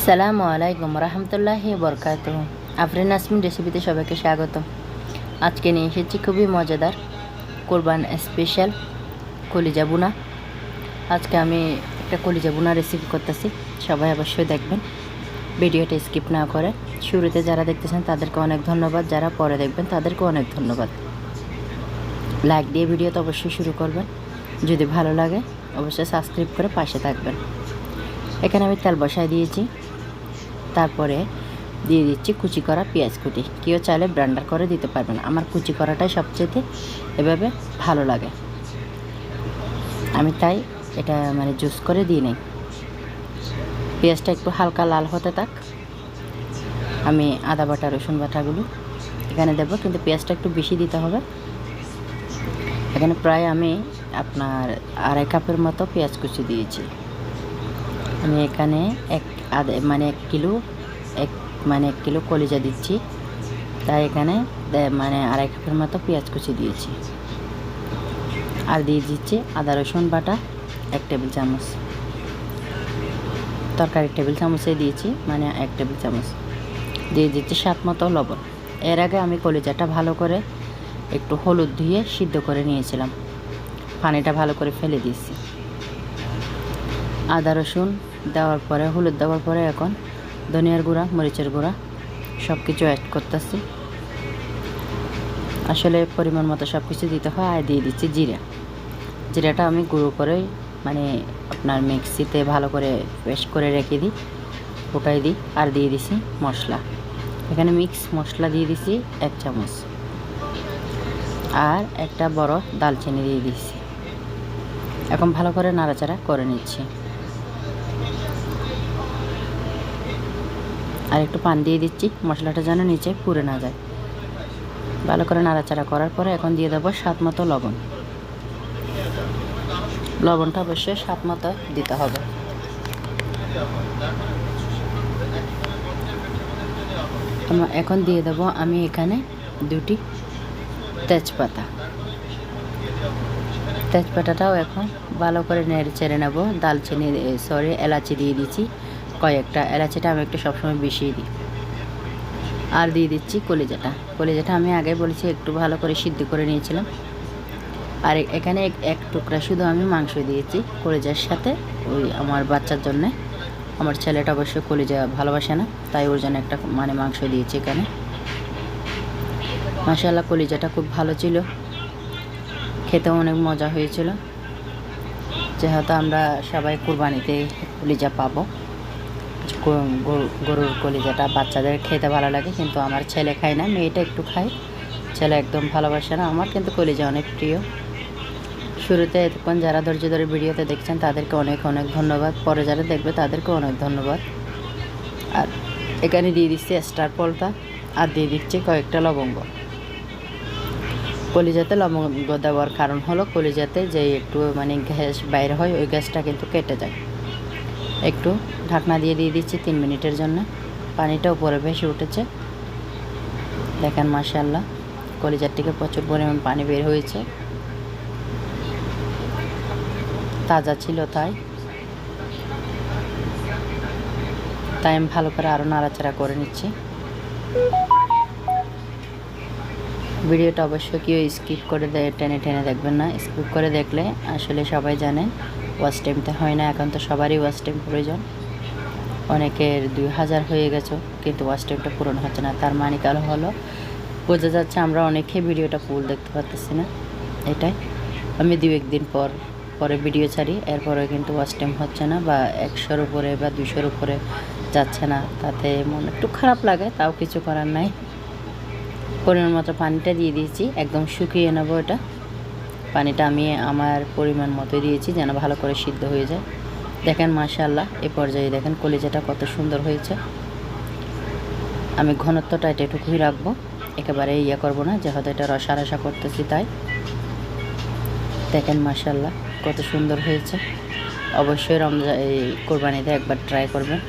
আসসালামু আলাইকুম রহমতুল্লাহি বরকাতুহু। আফরিন নাসমিন রেসিপিতে সবাইকে স্বাগত। আজকে নিয়ে এসেছি খুবই মজাদার কোরবান স্পেশাল কলিজা বুনা। আজকে আমি একটা কলিজা বুনা রেসিপি করতেছি, সবাই অবশ্যই দেখবেন, ভিডিওটা স্কিপ না করে। শুরুতে যারা দেখতেছেন তাদেরকে অনেক ধন্যবাদ, যারা পরে দেখবেন তাদেরকেও অনেক ধন্যবাদ। লাইক দিয়ে ভিডিওটা অবশ্যই শুরু করবেন, যদি ভালো লাগে অবশ্যই সাবস্ক্রাইব করে পাশে থাকবেন। এখানে আমি তেল বসায় দিয়েছি, তারপরে দিয়ে দিচ্ছি কুচি করা পেঁয়াজ কুচি। কেউ চাইলে ব্লেন্ডার করে দিতে পারবেন, আমার কুচি করাটাই সবচেয়ে এভাবে ভালো লাগে, আমি তাই এটা জুস করে দিই নেই। পেঁয়াজটা একটু হালকা লাল হতে থাক, আমি আদা বাটা রসুন বাটাগুলো এখানে দেবো, কিন্তু পেঁয়াজটা একটু বেশি দিতে হবে। এখানে প্রায় আমি আপনার 2.5 কাপের মতো পেঁয়াজ কুচি দিয়েছি। আমি এখানে এক কিলো কলিজা দিচ্ছি, তাই এখানে 2.5 কাপের মতো পেঁয়াজ কুচি দিয়েছি। আর দিয়ে দিচ্ছি আদা রসুন বাটা 1 টেবিল চামচ, তরকারি টেবিল চামচে দিয়েছি, 1 টেবিল চামচ। দিয়ে দিচ্ছি স্বাদ মতো লবণ। এর আগে আমি কলিজাটা ভালো করে একটু হলুদ দিয়ে সিদ্ধ করে নিয়েছিলাম, পানিটা ভালো করে ফেলে দিয়েছি। আদা রসুন দেওয়ার পরে, হলুদ দেওয়ার পরে এখন ধনিয়ার গুঁড়া, মরিচের গুঁড়া সব কিছু অ্যাড করতেছি। আসলে পরিমাণ মতো সব কিছু দিতে হয়। আর দিয়ে দিচ্ছি জিরাটা আমি গুঁড়ো করে আপনার মিক্সিতে ভালো করে পেস্ট করে রেখে দিই, ফুটাই দিই। আর দিয়ে দিছি মশলা, এখানে মিক্স মশলা দিয়ে দিছি 1 চামচ, আর একটা বড় দালচিনি দিয়ে দিচ্ছি। এখন ভালো করে নাড়াচাড়া করে নিচ্ছি। আর একটু পানি দিয়ে দিচ্ছি, মশলাটা যেন নিচে পুড়ে না যায়। ভালো করে নাড়াচাড়া করার পরে এখন দিয়ে দেবো স্বাদ মতো লবণ। লবণটা অবশ্যই স্বাদ মতো দিতে হবে। এখন দিয়ে দেবো আমি এখানে 2টি তেজপাতাটাও এখন ভালো করে নেড়ে চেড়ে নেব। এলাচি দিয়ে দিচ্ছি কয়েকটা, এলাচিটা আমি একটু সবসময় বেশি দিই। আর দিয়ে দিচ্ছি কলিজাটা আমি আগে বলেছি একটু ভালো করে সিদ্ধ করে নিয়েছিলাম। আর এখানে এক টুকরা শুধু আমি মাংস দিয়েছি কলিজার সাথে, ওই আমার বাচ্চার জন্যে। আমার ছেলেটা অবশ্যই কলিজা ভালোবাসে না, তাই ওর জন্য একটা মাংস দিয়েছি এখানে। মাশাআল্লাহ কলিজাটা খুব ভালো ছিল, খেতেও অনেক মজা হয়েছিল। যেহেতু আমরা সবাই কুরবানিতে কলিজা পাবো, গরুর কলিজাটা বাচ্চাদের খেতে ভালো লাগে, কিন্তু আমার ছেলে খায় না, মেয়েটা একটু খায়, ছেলে একদম ভালোবাসে না। আমার কিন্তু কলিজা অনেক প্রিয়। শুরুতে এতক্ষণ যারা ধৈর্য ধরে ভিডিওতে দেখছেন তাদেরকে অনেক অনেক ধন্যবাদ, পরে যারা দেখবে তাদেরকেও অনেক ধন্যবাদ। আর এখানে দিয়ে দিচ্ছি স্টার পলটা, আর দিয়ে দিচ্ছি কয়েকটা লবঙ্গ। কলিজাতে লবঙ্গ দেওয়ার কারণ হলো কলিজাতে যে একটু গ্যাস বাইরে হয়, ওই গ্যাসটা কিন্তু কেটে যায়। একটু ঢাকনা দিয়ে দিচ্ছি 3 মিনিটের জন্য। পানিটা উপরে ভেসে উঠেছে, দেখেন মাশাআল্লাহ কলিজার থেকে প্রচুর পরিমাণ পানি বের হয়েছে, তাজা ছিল তাই আমি ভালো করে আরও নাড়াচাড়া করে নিচ্ছি। ভিডিওটা অবশ্যই কেউ স্কিপ করে টেনে দেখবেন না, স্কিপ করে দেখলে আসলে সবাই জানেন ওয়াচ টাইমটা হয় না। এখন তো সবারই ওয়াচ টাইম প্রয়োজন, অনেকের 2000 হয়ে গেছে কিন্তু ওয়াচ টাইমটা পূরণ হচ্ছে না। তার কারণ হলো বোঝা যাচ্ছে আমরা অনেকে ভিডিওটা ফুল দেখতে পারতেছি না। এটাই আমি 2-1 দিন পরে ভিডিও ছাড়ি, এরপরে কিন্তু ওয়াচ টাইম হচ্ছে না, বা 100-র উপরে বা 200-র উপরে যাচ্ছে না, তাতে মন একটু খারাপ লাগে, তাও কিছু করার নাই। পরিমাণ মতো পানিটা দিয়ে দিয়েছি, একদম শুকিয়ে নেব এটা। পানিটা আমি আমার পরিমাণ মতো দিয়েছি যেন ভালো করে সিদ্ধ হয়ে যায়। দেখেন মাশাআল্লাহ এই পর্যায়ে দেখেন কলিজাটা কত সুন্দর হয়েছে। আমি ঘনত্বটা এটুকুই রাখবো, একেবারে করব না, যেহেতু এটা রসা করতেছি তাই। দেখেন মাশাআল্লাহ কত সুন্দর হয়েছে। অবশ্যই এই কোরবানিতে একবার ট্রাই করবেন।